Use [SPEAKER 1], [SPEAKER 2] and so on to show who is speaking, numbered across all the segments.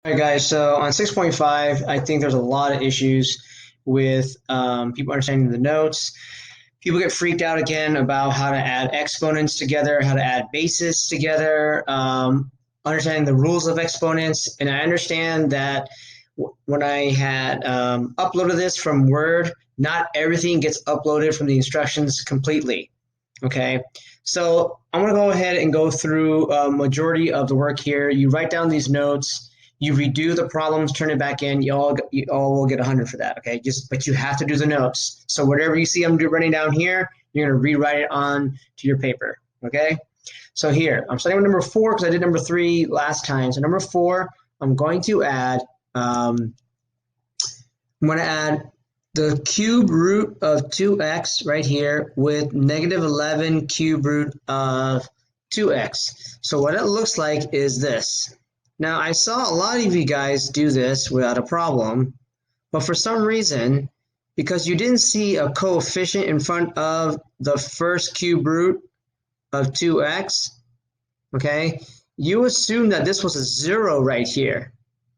[SPEAKER 1] All right, guys. So on 6.5, I think there's a lot of issues with people understanding the notes. People get freaked out again about how to add exponents together, how to add bases together, understanding the rules of exponents. And I understand that when I had uploaded this from Word, not everything gets uploaded from the instructions completely. Okay. So I'm going to go ahead and go through a majority of the work here. You write down these notes, you redo the problems, turn it back in. You all will get 100 for that. Okay. But you have to do the notes. So whatever you see I'm running down here, you're going to rewrite it on to your paper. Okay. So here, I'm starting with number 4 because I did number 3 last time. So number 4, I'm going to add, I'm going to add the cube root of 2x right here with negative 11 cube root of 2x. So what it looks like is this. Now, I saw a lot of you guys do this without a problem, but for some reason, because you didn't see a coefficient in front of the first cube root of 2x, okay, you assume that this was a 0 right here.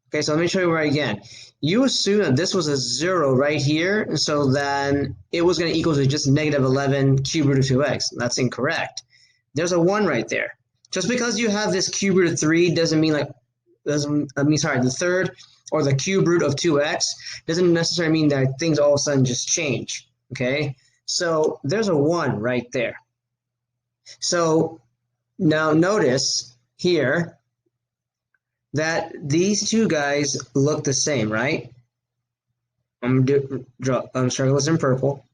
[SPEAKER 1] Okay, so let me show you right again. You assume that this was a 0 right here, so then it was going to equal to just negative 11 cube root of 2x. That's incorrect. There's a 1 right there. Just because you have this cube root of 3 doesn't mean the third or the cube root of 2x doesn't necessarily mean that things all of a sudden just change. Okay, so there's a 1 right there. So now notice here that these two guys look the same, right? I'm circle this in purple.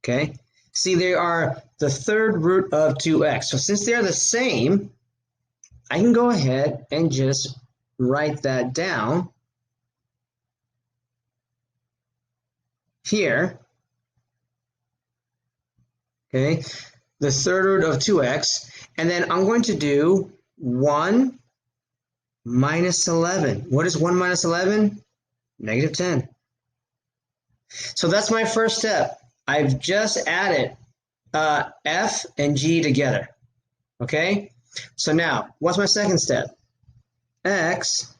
[SPEAKER 1] Okay. See, they are the third root of 2x. So since they're the same, I can go ahead and just write that down here. Okay. The third root of 2x. And then I'm going to do 1 minus 11. What is 1 minus 11? Negative 10. So that's my first step. I've just added F and G together. Okay? So now, what's my second step? X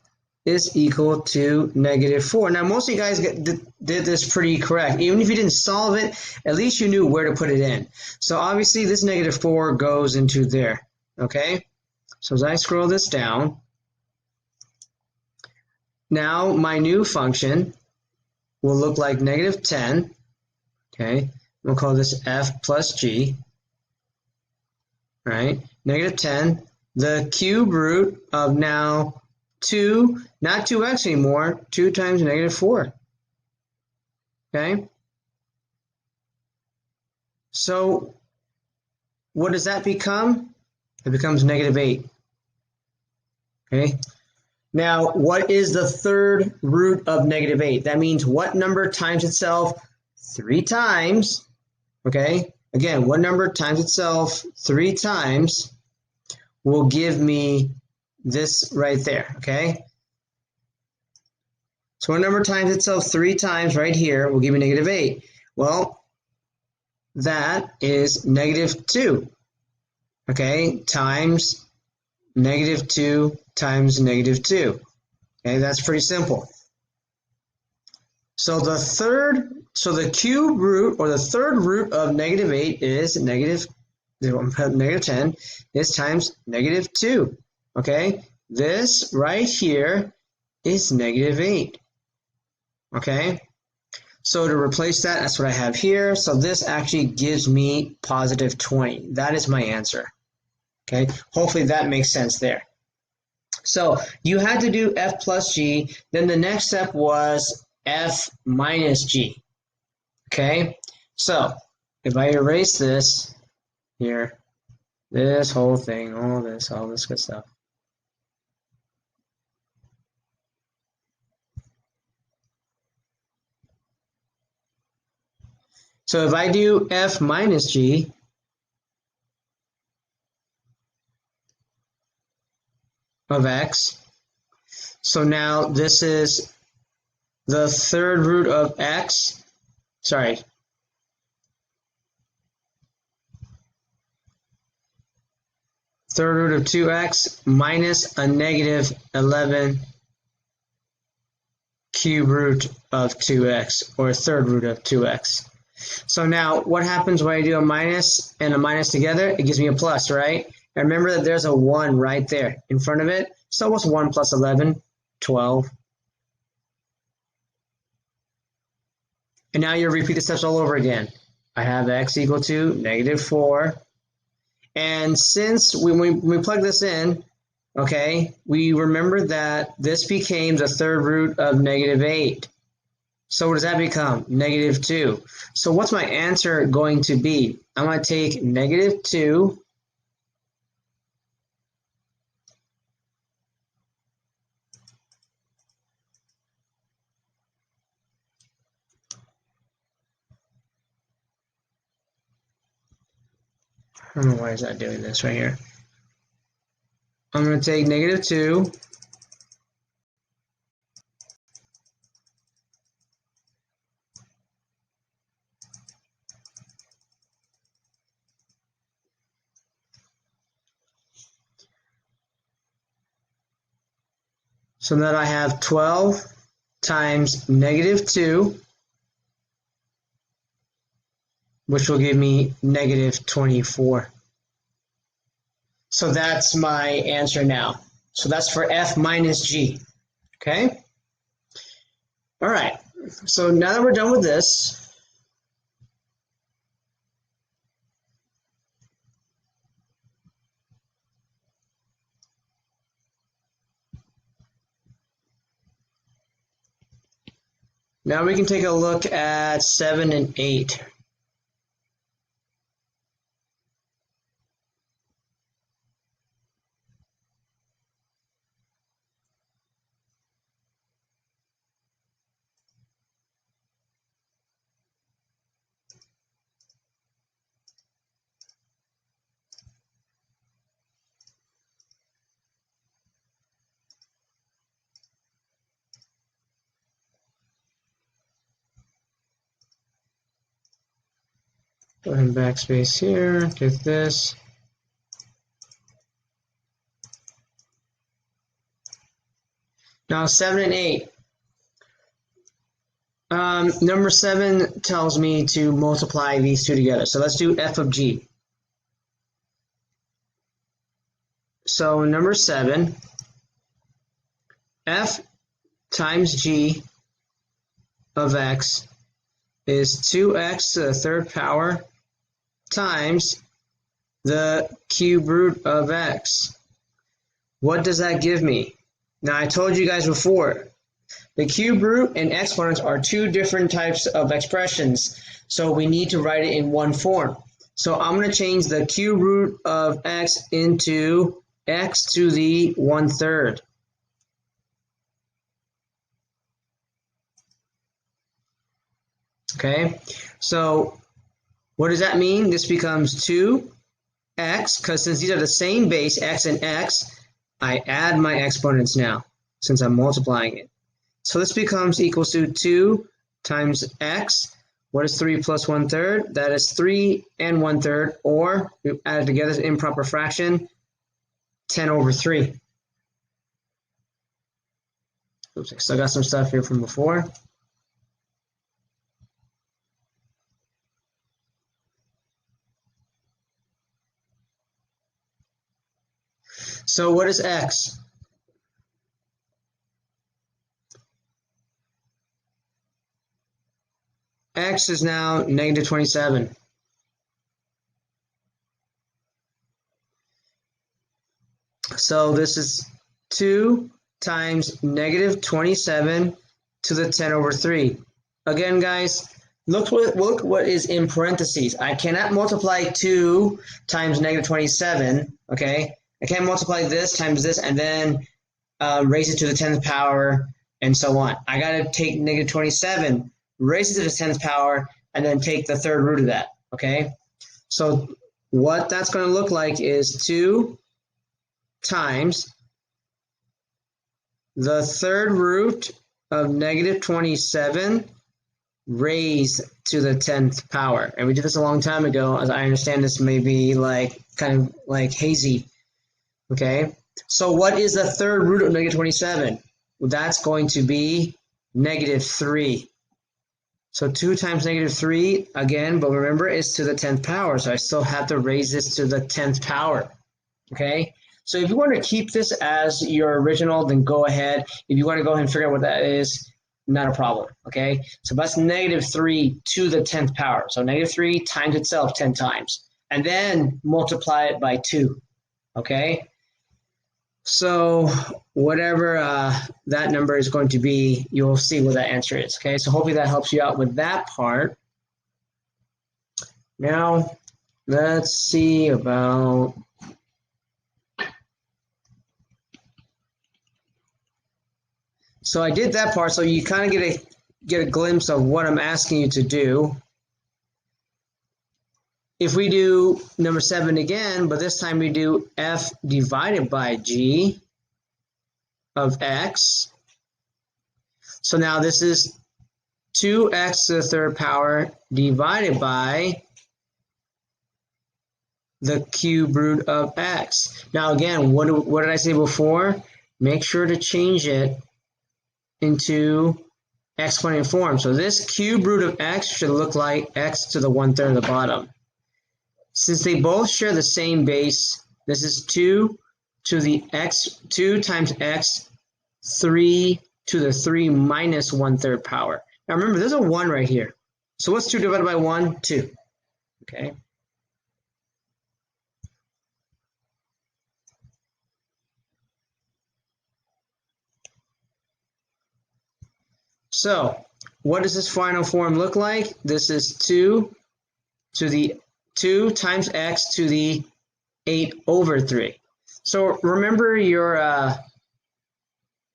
[SPEAKER 1] is equal to negative 4. Now, most of you guys did this pretty correct. Even if you didn't solve it, at least you knew where to put it in. So obviously, this negative 4 goes into there. Okay? So as I scroll this down, now my new function will look like negative 10. Okay? We'll call this F plus G. Right? Negative 10. The cube root of now 2, not 2x anymore, 2 times negative 4. Okay? So what does that become? It becomes negative 8. Okay? Now, what is the third root of negative 8? That means what number times itself 3 times? Okay? Again, what number times itself 3 times will give me this right there, okay? So what number times itself 3 times right here will give me negative 8? Well, that is negative 2, okay, times negative 2 times negative 2. Okay, that's pretty simple. So the cube root or the third root of negative 8 is negative 10 is times negative 2. Okay, this right here is negative 8. Okay, so to replace that, that's what I have here. So this actually gives me positive 20. That is my answer. Okay, hopefully that makes sense there. So you had to do F plus G. Then the next step was F minus G. Okay, so if I erase this here, this whole thing, all this good stuff. So if I do F minus G, of X, so now this is the third root of X, sorry, third root of 2x minus a negative 11 cube root of 2x, or third root of 2x. So now what happens when I do a minus and a minus together? It gives me a plus, right? And remember that there's a 1 right there in front of it. So what's 1 plus 11? 12. And now you repeat the steps all over again. I have x equal to -4. And since when we plug this in, okay, we remember that this became the third root of -8. So what does that become? -2. So what's my answer going to be? I'm going to take -2 I don't know why is that doing this right here. I'm going to take -2 so that I have 12 times -2, which will give me -24. So that's my answer now. So that's for F minus G. Okay? All right. So now that we're done with this, now we can take a look at 7 and 8. Go ahead and backspace here, get this. Now 7 and 8. Number 7 tells me to multiply these two together. So let's do F of G. So number 7, F times G of x is 2x to the third power times the cube root of x. What does that give me? Now I told you guys before, the cube root and exponents are two different types of expressions, so we need to write it in one form. So I'm going to change the cube root of x into x to the 1/3. Okay, so what does that mean? This becomes 2x, because since these are the same base, x and x, I add my exponents now, since I'm multiplying it. So this becomes equals to 2 times x. What is 3 plus 1/3? That is 3 and 1/3, or we add it together as an improper fraction, 10 over 3. Oops, I still got some stuff here from before. So what is x? X is now -27. So this is 2 times -27 to the 10 over 3. Again, guys, look what is in parentheses. I cannot multiply 2 times -27, okay? I can't multiply this times this and then raise it to the 10th power and so on. I got to take -27, raise it to the 10th power, and then take the third root of that, okay? So what that's going to look like is 2 times the third root of -27 raised to the 10th power. And we did this a long time ago. As I understand, this may be like kind of like hazy. Okay, so what is the third root of -27? Well, that's going to be negative 3. So 2 times negative 3, again, but remember, it's to the 10th power, so I still have to raise this to the 10th power, okay? So if you want to keep this as your original, then go ahead. If you want to go ahead and figure out what that is, not a problem, okay? So that's negative 3 to the 10th power. So negative 3 times itself 10 times, and then multiply it by 2, okay? So whatever that number is going to be, you'll see what that answer is, okay? So hopefully that helps you out with that part. Now, let's see about... So I did that part, so you kind of get a glimpse of what I'm asking you to do. If we do number 7 again, but this time we do f divided by g of x. So now this is 2x to the 3rd power divided by the cube root of x. Now again, what did I say before? Make sure to change it into exponent form. So this cube root of x should look like x to the 1/3 of the bottom. Since they both share the same base, this is 2 to the x, 2 times x, 3 to the 3 minus 1/3 power. Now remember, there's a 1 right here. So what's 2 divided by 1? 2. Okay. So what does this final form look like? This is 2 to the 2 times x to the 8/3. So remember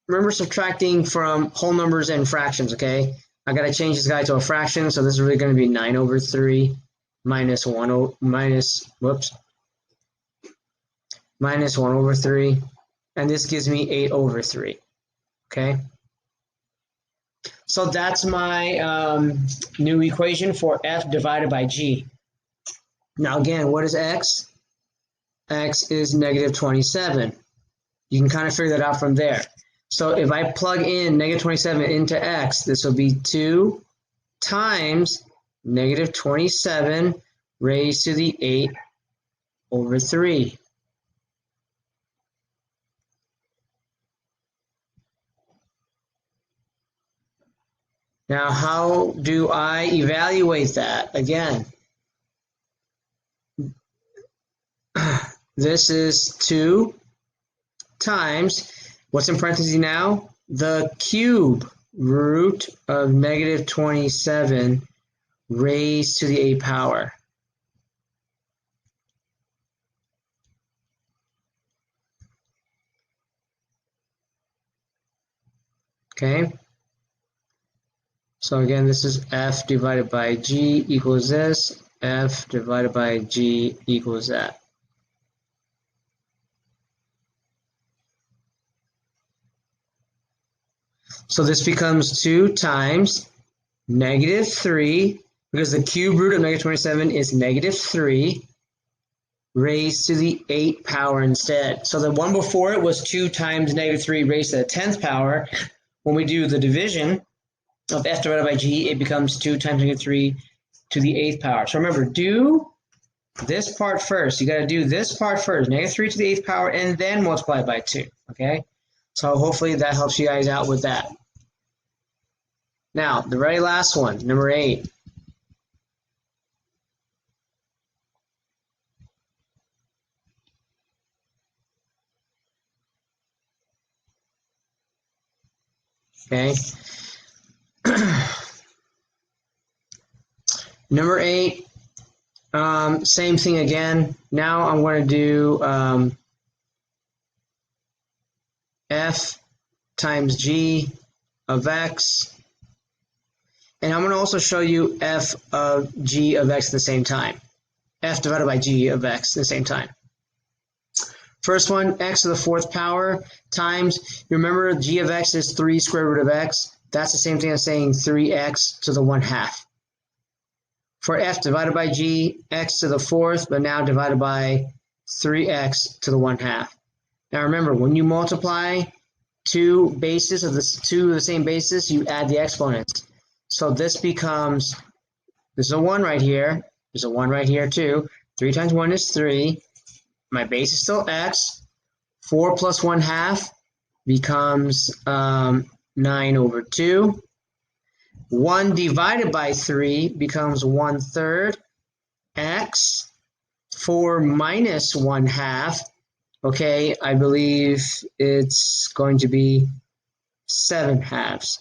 [SPEAKER 1] remember subtracting from whole numbers and fractions, okay? I gotta change this guy to a fraction, so this is really gonna be 9/3 minus 1/3, and this gives me 8/3, okay? So that's my new equation for f divided by g. Now again, what is x? X is negative 27. You can kind of figure that out from there. So if I plug in negative 27 into x, this will be 2 times negative 27 raised to the 8/3. Now, how do I evaluate that? Again, this is 2 times, what's in parentheses now? The cube root of negative 27 raised to the 8th power. Okay? So again, this is f divided by g equals this. F divided by g equals that. So this becomes 2 times negative 3, because the cube root of negative 27 is negative 3, raised to the 8th power instead. So the one before it was 2 times negative 3 raised to the 10th power. When we do the division of f divided by g, it becomes 2 times negative 3 to the 8th power. So remember, do this part first. You got to do this part first, negative 3 to the 8th power, and then multiply it by 2, okay? So hopefully that helps you guys out with that. Now, the very last one, number 8. Okay. Number 8, same thing again. Now I'm going to do f times g of x. And I'm going to also show you f of g of x at the same time. F divided by g of x at the same time. First one, x to the 4th power times, you remember g of x is 3 square root of x. That's the same thing as saying 3x to the 1/2. For f divided by g, x to the 4th, but now divided by 3x to the 1/2. Now remember, when you multiply two bases of this, two of the same bases, you add the exponents. So this becomes, there's a 1 right here, there's a 1 right here too. 3 times 1 is 3. My base is still x. 4 plus 1/2 becomes 9 over 2. 1 divided by 3 becomes 1/3 x. 4 minus 1/2, okay, I believe it's going to be 7/2.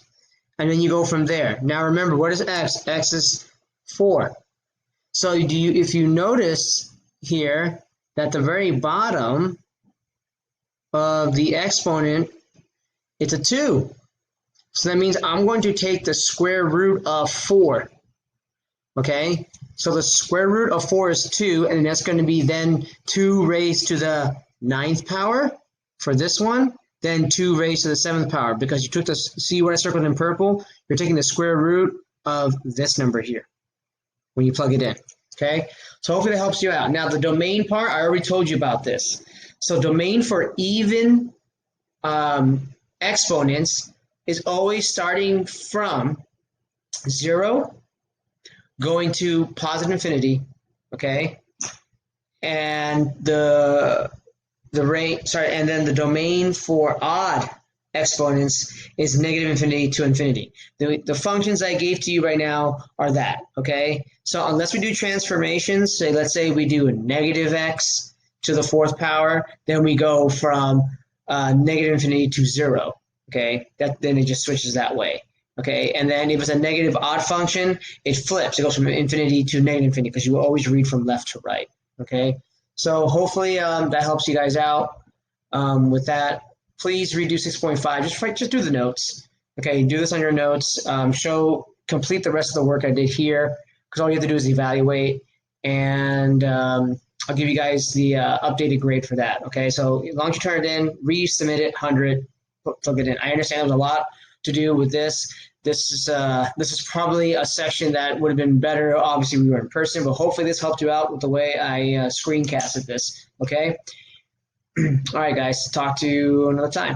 [SPEAKER 1] And then you go from there. Now remember, what is x? X is 4. So if you notice here that the very bottom of the exponent, it's a 2. So that means I'm going to take the square root of 4. Okay, so the square root of 4 is 2, and that's going to be then 2 raised to the 9th power for this one, then 2 raised to the 7th power, because you took the, see what I circled in purple? You're taking the square root of this number here when you plug it in. Okay, so hopefully that helps you out. Now the domain part, I already told you about this. So domain for even exponents is always starting from 0 going to positive infinity, okay? And the rate, sorry, and then the domain for odd exponents is negative infinity to infinity. The functions I gave to you right now are that, okay? So unless we do transformations, say let's say we do a negative x to the 4th power, then we go from negative infinity to 0, okay? Then it just switches that way. Okay, and then if it's a negative odd function, it flips. It goes from infinity to negative infinity because you will always read from left to right. Okay, so hopefully that helps you guys out with that. Please redo 6.5. Just do the notes. Okay, do this on your notes. Complete the rest of the work I did here because all you have to do is evaluate, and I'll give you guys the updated grade for that. Okay, so as long as you turn it in, resubmit it, 100, plug it in. I understand there's a lot to do with this. This is probably a section that would have been better. Obviously, we were in person, but hopefully this helped you out with the way I screencasted this. Okay. All right, guys. Talk to you another time.